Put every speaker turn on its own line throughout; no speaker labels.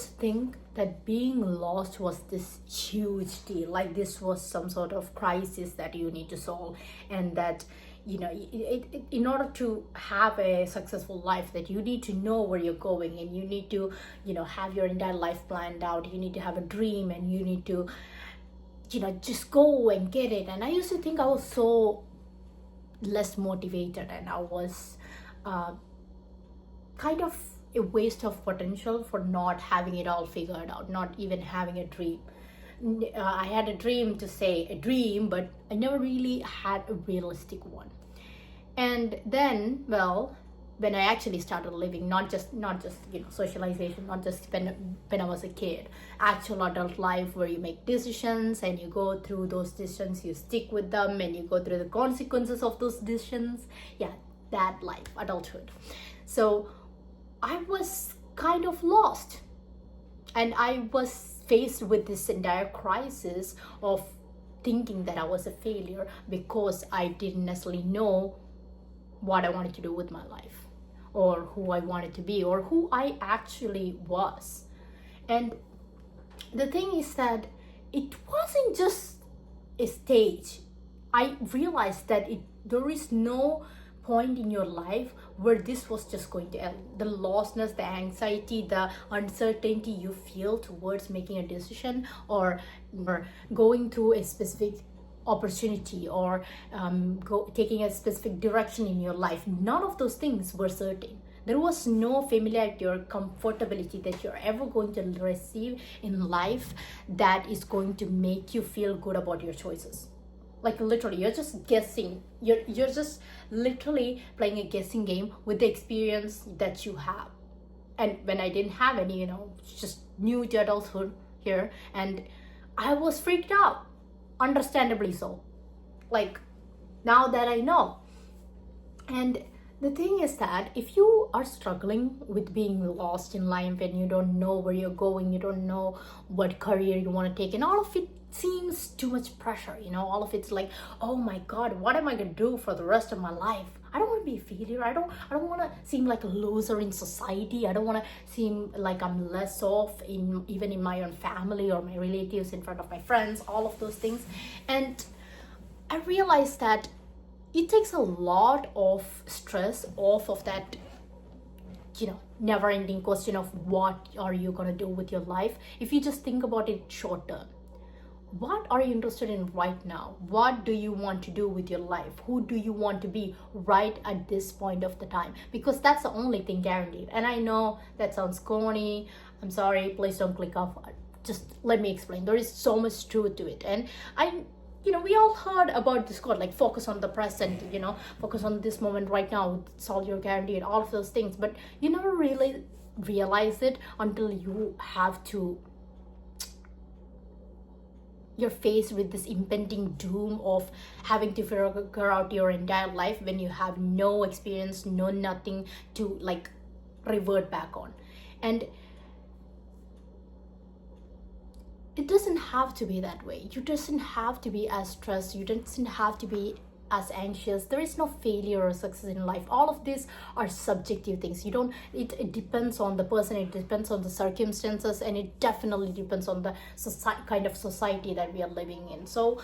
used to think that being lost was this huge deal, like this was some sort of crisis that you need to solve, and that in order to have a successful life, that you need to know where you're going, and you need to have your entire life planned out. You need to have a dream, and you need to just go and get it. And I used to think I was so less motivated, and I was kind of a waste of potential for not having it all figured out, not even having a dream. I had a dream, to say a dream, but I never really had a realistic one. And then, well, when I actually started living, not just socialization, not just when I was a kid, actual adult life where you make decisions and you go through those decisions, you stick with them, and you go through the consequences of those decisions. Yeah, that life, adulthood. So I was kind of lost, and I was faced with this entire crisis of thinking that I was a failure because I didn't necessarily know what I wanted to do with my life, or who I wanted to be, or who I actually was. And the thing is that it wasn't just a stage. I realized that there is no point in your life where this was just going to end. The lostness, the anxiety, the uncertainty you feel towards making a decision, or going through a specific opportunity, or taking a specific direction in your life, none of those things were certain. There was no familiarity or comfortability that you're ever going to receive in life that is going to make you feel good about your choices. Like literally, you're just guessing. You're just literally playing a guessing game with the experience that you have. And when I didn't have any, just new to adulthood here, and I was freaked out, understandably so. Like, now that I know. And the thing is that if you are struggling with being lost in life, and you don't know where you're going, you don't know what career you want to take, and all of it seems too much pressure, all of it's like, oh my god, what am I gonna do for the rest of my life? I don't want to be a failure. I don't want to seem like a loser in society. I don't want to seem like I'm less off even in my own family or my relatives, in front of my friends, all of those things. And I realized that it takes a lot of stress off of that never-ending question of what are you going to do with your life, if you just think about it short term. What are you interested in right now? What do you want to do with your life? Who do you want to be right at this point of the time? Because that's the only thing guaranteed. And I know that sounds corny. I'm sorry, please don't click off. Just let me explain. There is so much truth to it. And we all heard about this quote, like focus on the present, focus on this moment right now. It's all you're guaranteed, all of those things. But you never really realize it until you're faced with this impending doom of having to figure out your entire life when you have no experience, no nothing to revert back on. And it doesn't have to be that way. You doesn't have to be as stressed. You doesn't have to be as anxious. There is no failure or success in life. All of these are subjective things. It depends on the person, it depends on the circumstances, and it definitely depends on the kind of society that we are living in. So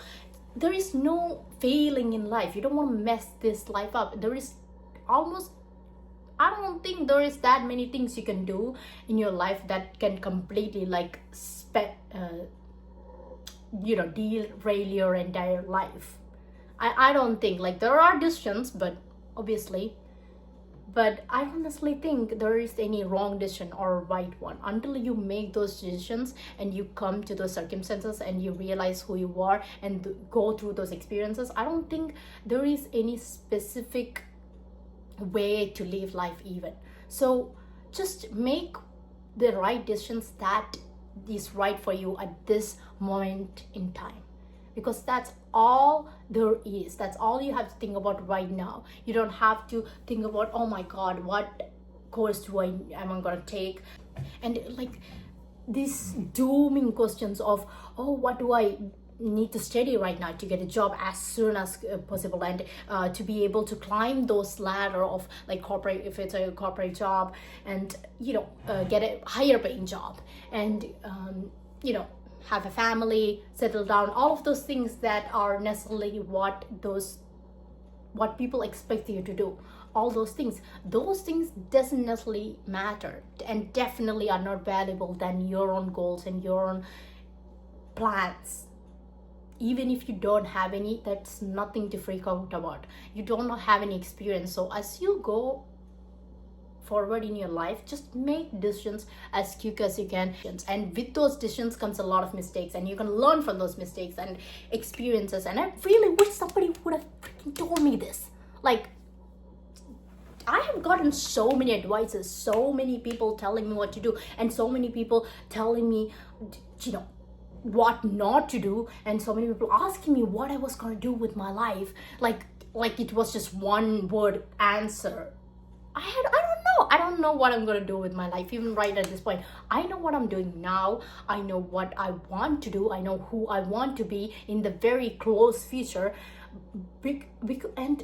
there is no failing in life. You don't want to mess this life up. I don't think there is that many things you can do in your life that can completely derail your entire life. I don't think, there are decisions, but obviously, but I don't necessarily think there is any wrong decision or right one until you make those decisions and you come to those circumstances and you realize who you are and go through those experiences. I don't think there is any specific way to live life even. So just make the right decisions that is right for you at this moment in time, because that's all there is. That's all you have to think about right now. You don't have to think about, oh my god, what course am I going to take, and these dooming questions of, oh, what do I need to study right now to get a job as soon as possible, and to be able to climb those ladder of like corporate, if it's a corporate job, and get a higher paying job, and have a family, settle down, all of those things that are necessarily what people expect you to do. All those things doesn't necessarily matter, and definitely are not valuable than your own goals and your own plans. Even if you don't have any, that's nothing to freak out about. You don't have any experience, so as you go forward in your life, just make decisions as quick as you can, and with those decisions comes a lot of mistakes, and you can learn from those mistakes and experiences. And I really wish somebody would have freaking told me this. Like, I have gotten so many advices, so many people telling me what to do, and so many people telling me what not to do, and so many people asking me what I was going to do with my life, like it was just one word answer. I don't know what I'm going to do with my life even right at this point. I know what I'm doing now. I know what I want to do. I know who I want to be in the very close future. And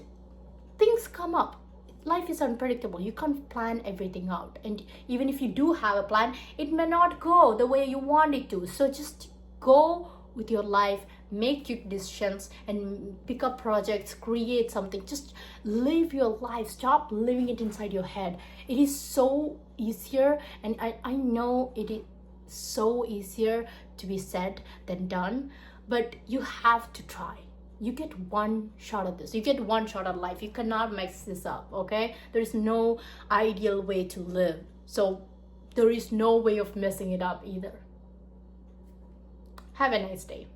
things come up. Life is unpredictable. You can't plan everything out, and even if you do have a plan, it may not go the way you want it to. So just go with your life, make your decisions, and pick up projects, create something. Just live your life. Stop living it inside your head. It is so easier, and I know it is so easier to be said than done, but you have to try. You get one shot at this. You get one shot at life. You cannot mess this up, okay? There is no ideal way to live, so there is no way of messing it up either. Have a nice day.